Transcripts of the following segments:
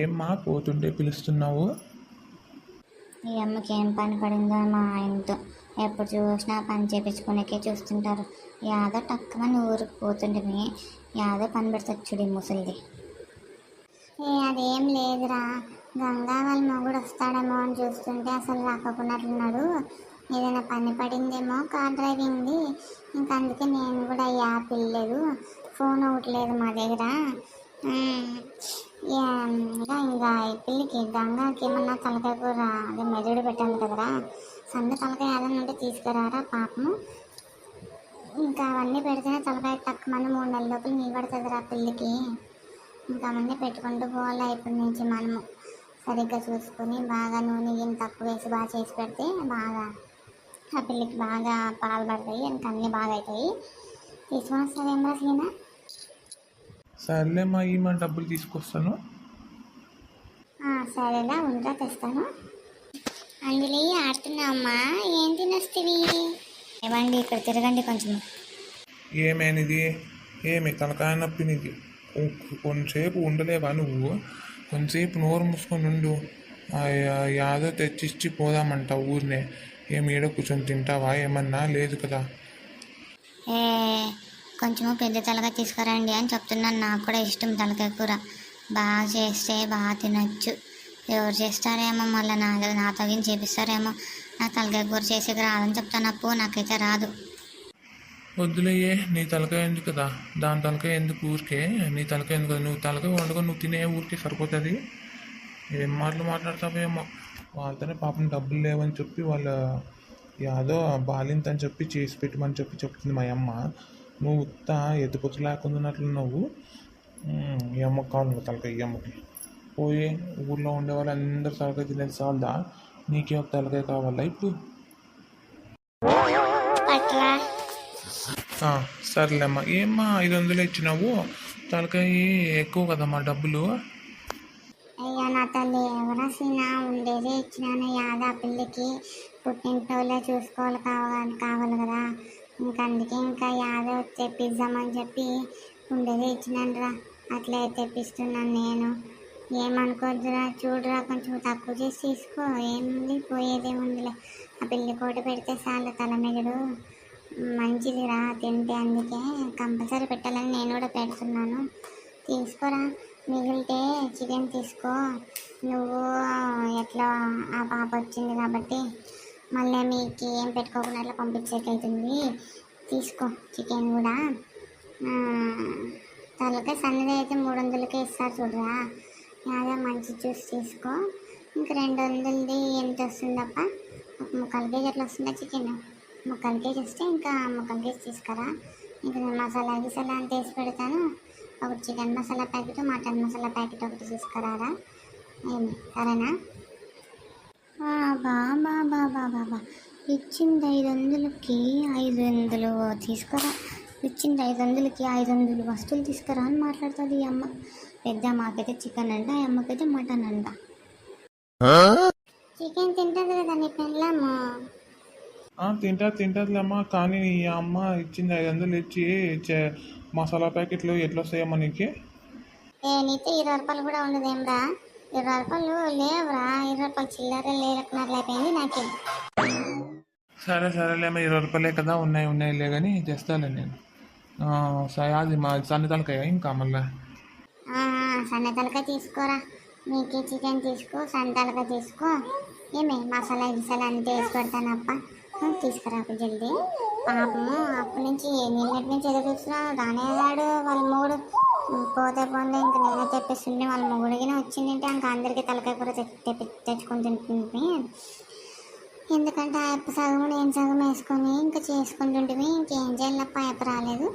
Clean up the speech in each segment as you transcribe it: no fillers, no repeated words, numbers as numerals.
ఏమ్మా పోతుంటే పిలుస్తున్నావు? ఈ అమ్మకి ఏం పని పడిందో మా ఆయనతో ఎప్పుడు చూసినా పని చేపించుకునేకే చూస్తుంటారు. యాదో టక్కుమని ఊరికి పోతుంటే యాదో పని పెడతాడు చూడు ముసలిది. అదేం లేదురా, గంగా వాళ్ళ మొగుడు వస్తాడేమో అని చూస్తుంటే అసలు రాకపోయినట్లున్నాడు. ఏదైనా పని పడిందేమో కార్ డ్రైవింగ్ది, ఇంకా అందుకే నేను కూడా యాప్ వెళ్ళలేదు, ఫోన్ అవ్వట్లేదు మా దగ్గర. ఇంకా పిల్లికి గంగాకి ఏమన్నా తలకాయ కూర అదే మెదడు పెట్టాలి కదరా, సండే తలకాయ ఏదైనా ఉంటే తీసుకురారా పాపము. ఇంకా అవన్నీ పెడితేనే తలకాయ తక్కువ 3 నెలల లోపల నిలబడుతుందిరా పిల్లికి. ఇంకా అవన్నీ పెట్టుకుంటూ పోవాలా ఇప్పటి నుంచి మనము. సరిగ్గా చూసుకొని బాగా నూనె గిన్నె తక్కువ వేసి బాగా చేసి పెడితే బాగా ఆ పిల్లికి బాగా పాలు పడతాయి, ఇంకా అన్నీ బాగా అవుతాయి. తీసుకొని వస్తావేమరా సీనా? సర్లేమ్మా, ఈమె డబ్బులు తీసుకొస్తాను. సరేలా ఉండరా, తెస్తాను. అందులో ఆడుతున్నావమ్మా, ఏం తినొస్తుంది? ఏమండి ఇక్కడ తిరగండి కొంచెం. ఏమేనిది? ఏమి తలకాయ నొప్పి నీది? కొంచెంసేపు ఉండలేవా నువ్వు? కొంచెంసేపు నోరు మూసుకొని ఉండు. యాదో తెచ్చిచ్చి పోదామంట ఊరినే. ఏమి ఈడ కూర్చొని తింటావా? ఏమన్నా లేదు కదా. కొంచెము పెద్ద తలకాయ తీసుకురండి అని చెప్తున్నాను. నాకు కూడా ఇష్టం తలకాయ కూర, బాగా చేస్తే బాగా తినచ్చు. ఎవరు చేస్తారేమో మళ్ళీ నా తగిన చేపిస్తారేమో. నాకు తలకాయ కూర చేసేది రాదని చెప్తాను అప్పు, నాకైతే రాదు. వద్దులయ్యే, నీ తలకాయ ఎందుకు కదా, దాని తలకాయ ఎందుకు ఊరికే? నీ తలకాయ ఎందుకు కదా, నువ్వు తలకాయ వండుకొని నువ్వు తినే ఊరికే సరిపోతుంది. ఏం మాటలు మాట్లాడతావేమో. వాళ్ళతోనే పాపం డబ్బులు లేవని చెప్పి వాళ్ళ యాదో బాలింత అని చెప్పి చేసి పెట్టమని చెప్తుంది మా అమ్మ. నువ్వు ఉత్త ఎత్తుకొచ్చు లేకుండా నువ్వు. ఈ అమ్మకి కావాలి తలకాయ, ఈ అమ్మకి. పోయి ఊళ్ళో ఉండే వాళ్ళు అందరూ తలకాయ తినేది చాలదా? నీకే ఒక తలకాయ కావాలా ఇప్పుడు? సర్లేమ్మా. ఏమ్మా 500 ఇచ్చినావు? తలకాయ ఎక్కువ కదమ్మా డబ్బులు. అయ్యా నా తల్లి, ఎవరా సీనా ఉండేదే ఇచ్చినాను. యాదా పిల్లకి పుట్టింటోళ్ళే చూసుకోవాలి కావాలి కదా, ఇంకా అందుకే ఇంకా యాదో తెప్పిద్దామని చెప్పి ఉండేదే ఇచ్చినాను రా. అట్లే తెప్పిస్తున్నాను నేను. ఏమనుకోద్దురా, చూడరా కొంచెం తక్కువ చేసి తీసుకో. ఏముంది, పోయేదేముందిలే. ఆ పిల్లి కోట పెడితే చాలు తలమెగడు మంచిదిరా తింటే, అందుకే కంపల్సరీ పెట్టాలని నేను కూడా పెడుతున్నాను. తీసుకోరా, మిగిలితే చికెన్ తీసుకో. నువ్వు ఎట్లా ఆ పాప వచ్చింది కాబట్టి మళ్ళీ మీకు ఏం పెట్టుకోకుండా అట్లా పంపించేకవుతుంది. తీసుకో చికెన్ కూడా. తలకాయ సన్నది అయితే 300కే ఇస్తారు చూడరా. అదే మంచి జ్యూస్ తీసుకో. ఇంకా 200ది ఎంత వస్తుందప్ప? ఒక 3/4 కేజీ అట్లా వస్తుందా చికెన్? 3/4 కేజీ వస్తే ఇంకా 3/4 కేజీ తీసుకురా. ఇంకా నేను మసాలా గిసాలా అంత వేసి పెడతాను. ఒకటి chicken masala packet, mutton masala packet ఒకటి తీసుకురారా. ఏమి సరేనా? బాబా ఇచ్చింది 500కి 500 తీసుకురా. ఇచ్చింది 500కి 500 వస్తువులు తీసుకురా అని మాట్లాడుతుంది ఈ అమ్మ. పెద్ద అమ్మకైతే చికెన్ అంట, ఆ అమ్మకైతే మటన్ అంట. చికెన్ తింటుంది కదా నీ పెళ్ళాము? తింటుందిలేమ్మా. కానీ ఈ అమ్మ ఇచ్చింది 500 ఇచ్చి మసాలా ప్యాకెట్లు ఎట్లా వస్తాయమ్మా నీకు? నీతో 20 రూపాయలు కూడా ఉండదేమ్రా? 20 రూపాయలు లేవురా, 20 రూపాయలు చిల్లర లేకపోయింది నాకే. సరేలేమ్మా, 20 రూపాయలే కదా, ఉన్నాయిలే కానీ తెస్తాలే నేను. అది మా సన్న తలకాయ ఇంకా మళ్ళీ. సన్న తలకాయ తీసుకోరా. మీకే చికెన్ తీసుకో, సన్న తలకాయ తీసుకో. ఏమే మసాలా గిసాలా అంతా వేసి పెడతానప్ప, తీసుకురాకు జల్దీ. పాపము అప్పటి నుంచి నిన్నటి నుంచి ఎదురు చూస్తున్నాను, రానేదాడు. వాళ్ళ మూడు పోతే పోతే ఇంక నేనే తెప్పిస్తుంటే వాళ్ళ మొగుడిగిన వచ్చిందంటే ఇంకా అందరికీ తలకాయ కూర తెచ్చుకొని తింటుంది. ఎందుకంటే ఆ అప్ప సగం నేను సగం వేసుకొని ఇంకా చేసుకుంటుంటే ఇంకేం చేయాలప్ప, అప్ప రాలేదు.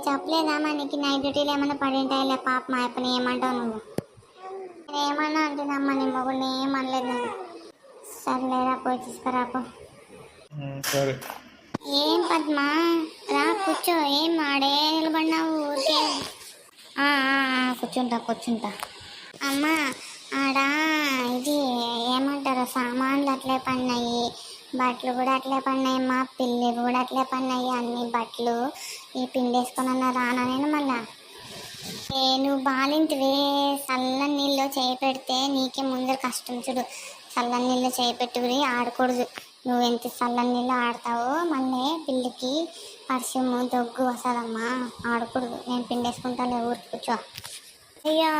చెప్పలేదా మనకి నైట్ డ్యూటీలు ఏమన్నా పడింటాయిలే పాప. మా అప్పని ఏమంటావు నువ్వు? నేను ఏమన్నా అంటున్నామ్మా, నీ మొగుడిని ఏమనలేదు నువ్వు. సర్లేరా, పోయి తీసుకురాపో. సరే. ఏం పద్మా, రా కూర్చో. ఏం ఆడే నిలబడినావు ఊరికే? కూర్చుంటా. అమ్మా ఆడ ఇది ఏమంటారు, సామాన్లు అట్లే పడినాయి, బట్టలు కూడా అట్లే పడినాయి, మా పిల్లి కూడా అట్లే పడినాయి. అన్ని బట్టలు ఈ పిండేసుకొని రానా నేను మళ్ళా? నువ్వు బాలింటివే చల్లని నీళ్ళు చేయి పెడితే నీకే ముందర కష్టం చూడు. చల్లని నీళ్ళు చేయి పెట్టుకుని ఆడకూడదు. నువ్వు ఎంత చల్లని నీళ్ళు ఆడతావో మళ్ళీ పిల్లికి పరిచయము దగ్గు వస్తుందమ్మా. ఆడకూడదు. నేను పిండేసుకుంటాలే, ఊరికి కూర్చో. అయ్యా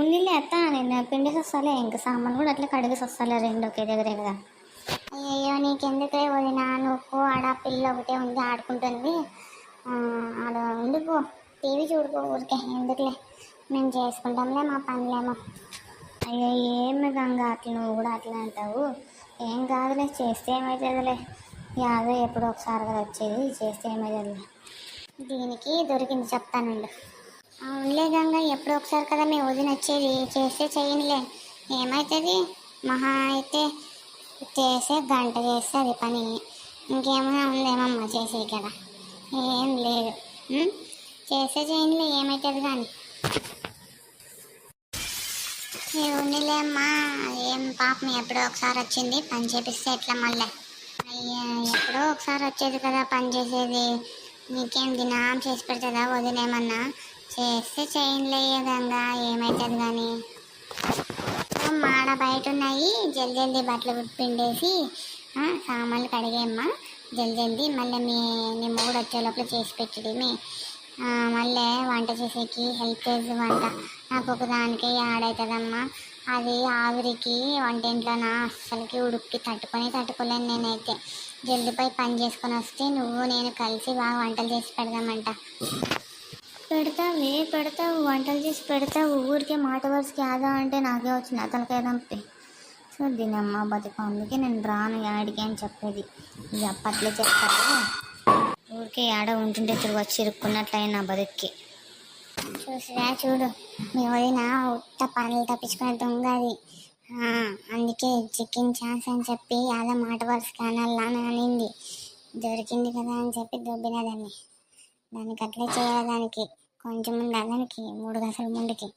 ఉన్నిలే ఎత్తా, నేను పిండేసి వస్తాలే. ఇంకా సామాన్ కూడా అట్లా కడిగేసి వస్తాలే, రెండు ఒకే దగ్గరే కదా. అయ్యో నీకెందుకే వదినా, నువ్వు ఆడ పిల్ల ఒకటే ఉంది ఆడుకుంటుంది. ఆడ ఉండిపో, టీవీ చూడుకో ఊరికే. ఎందుకులే, మేము చేసుకుంటాంలే మా పనులేమో. అయ్యో ఏమి గంగ అట్లా నువ్వు కూడా అట్లా అంటావు. ఏం కాదులే, చేస్తే ఏమవుతుందిలే. యాదో ఎప్పుడో ఒకసారి కదా వచ్చేది, చేస్తే ఏమవుతుందిలే. దీనికి దొరికింది చెప్తానండి. అవునులే గంగ, ఎప్పుడో ఒకసారి కదా మీ వదిన వచ్చేది, చేస్తే చేయనులే. ఏమవుతుంది, మహా అయితే చేసే గంట చేస్తే అది పని. ఇంకేమైనా ఉందేమమ్మా చేసే కదా, ఏం లేదు. చేస్తే చేయనులే, ఏమవుతుంది కానీ. ఏముందిలే అమ్మా, ఏం పాపం ఎప్పుడో ఒకసారి వచ్చింది, పని చేపిస్తే ఎట్లా మళ్ళీ. అయ్యా ఎప్పుడో ఒకసారి వచ్చేది కదా పని చేసేది, నీకేం దినం చేసి పెడుతుందా వదిలేమన్నా. చేస్తే చేయనులే గంగా, ఏమవుతుంది కానీ. మాడ బయట ఉన్నాయి, జల్దీ బట్టలు పిండేసి సామాన్లు కడిగేమ్మా జల్దీ. మళ్ళీ నీ మూడు వచ్చే లోపల చేసి పెట్టడి. మళ్ళీ వంట చేసేకి హెల్ప్ చేసి వంట నాకు ఒకదానికి ఆడవుతుందమ్మా. అది ఆవిరికి వంటింట్లోన అస్సలకి ఉడుక్కి తట్టుకోలేను నేనైతే. జల్దీపై పని చేసుకొని వస్తే నువ్వు నేను కలిసి బాగా వంటలు చేసి పెడదామంట. పెడతావు వంటలు చేసి పెడతావు. ఊరికే మాట వరుసకి ఆదా అంటే నాకే వచ్చిన తలకాయ దంపి. సో దీనమ్మ బతుకు, అందుకే నేను రాను యాడికి అని చెప్పేది. ఇది అప్పట్లో చెప్తారు, ఊరికే ఆడ ఉంటుంటే తిరిగి వచ్చి ఇరుక్కున్నట్లయినా నా బతుక్కి. చూసిరా చూడు, మీ వదిన ఉత్త పనులు తప్పించుకునే దొంగ అది. అందుకే చికెన్ ఛాన్స్ అని చెప్పి అలా మాట వరుసకి అనాలా అనింది. దొరికింది కదా అని చెప్పి దొబ్బినదాన్ని. దానికి అట్లే చేయడానికి కొంచెం ముందు దానికి 3 గంటల ముందుకి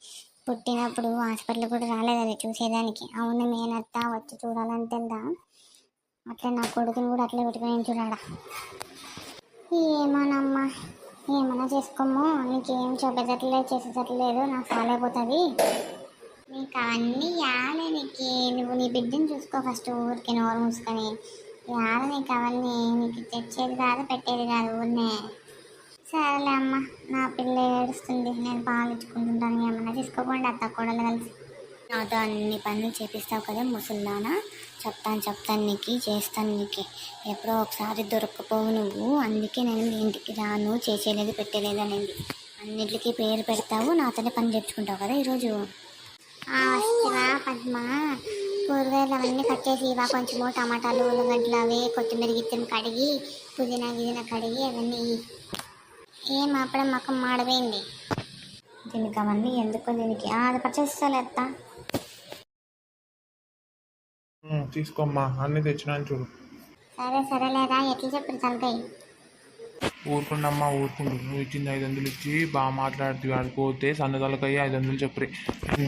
పుట్టినప్పుడు హాస్పిటల్ కూడా రాలేదు అది చూసేదానికి. అవును మేనత్త వచ్చి చూడాలని తెలుదా, అట్లా నా కొడుకుని కూడా అట్లే పెట్టుకుని చూడాడా. ఏమోనమ్మా, ఏమన్నా చేసుకోమో, నీకేం చెప్పేటట్లే చేసేటట్లేదు, నాకు సాలైపోతుంది. నీకు అవన్నీ యాలే, నీకు నువ్వు నీ బిడ్డను చూసుకో ఫస్ట్. ఊరికి నోరు మూసుకొని యాల నీకు అవన్నీ. నీకు తెచ్చేది కాదు పెట్టేది కాదు ఊరినే. సరేలే అమ్మ, నా పిల్ల ఏడుస్తుంది, నేను పాలించుకుంటుంటాను. ఏమన్నా తీసుకోకుండా అత్త కోడలు కలిసి. నాతో అన్ని పనులు చేపిస్తావు కదా ముసల్దానా, చెప్తాను నీకు, చేస్తాను నీకు. ఎప్పుడో ఒకసారి దొరక్కపోవు నువ్వు, అందుకే నేను మీ ఇంటికి రాను, చేసేలేదు పెట్టేలేదు అనేది. అన్నింటికి పేరు పెడతావు, నాతోనే పని చేర్చుకుంటావు కదా ఈరోజు. వస్తువా పద్మ, కూరగాయలు అవన్నీ కట్ చేసి ఇవా, కొంచెము టమాటాలు ఉల్లగడ్డలు అవి కొత్తిమీర గిత్తెం కడిగి పుదీనా కడిగి అవన్నీ. ఏం అప్పుడే మొక్కం మాడపోయింది. దీనికి అవన్నీ ఎందుకో, దీనికి అది పచ్చేస్తాలే అత్త. తీసుకోమ్మా, అన్నీ తెచ్చినాను చూడు. సరేలేదా, ఎట్లా చెప్పారు తలకాయ. ఊరుకుండమ్మా ఊరుకుండు, నువ్వు ఇచ్చింది 500 ఇచ్చి బాగా మాట్లాడుతూ ఆడిపోతే సన్న తలకాయ 500 చెప్పి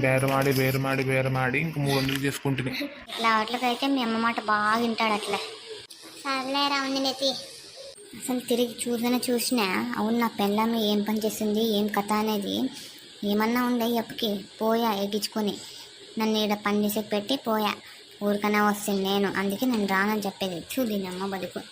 బేరమాడి ఇంక 300 చేసుకుంటున్నాయి. ఇట్లా వాటికైతే మీ అమ్మ మాట బాగా వింటాడు అట్లా. సర్లేరా ఉంది నెత్తి. అసలు తిరిగి చూసినా అవును నా పెళ్ళాము ఏం పని చేస్తుంది ఏం కథ అనేది ఏమన్నా ఉండే ఎప్పటికి పోయా ఎగ్గించుకొని. నన్ను ఈడ పని చేసేకి పెట్టి పోయా, ఊరికనే వస్తుంది నేను. అందుకే నేను రానని చెప్పేది. చూదినమ్మ బతుకు.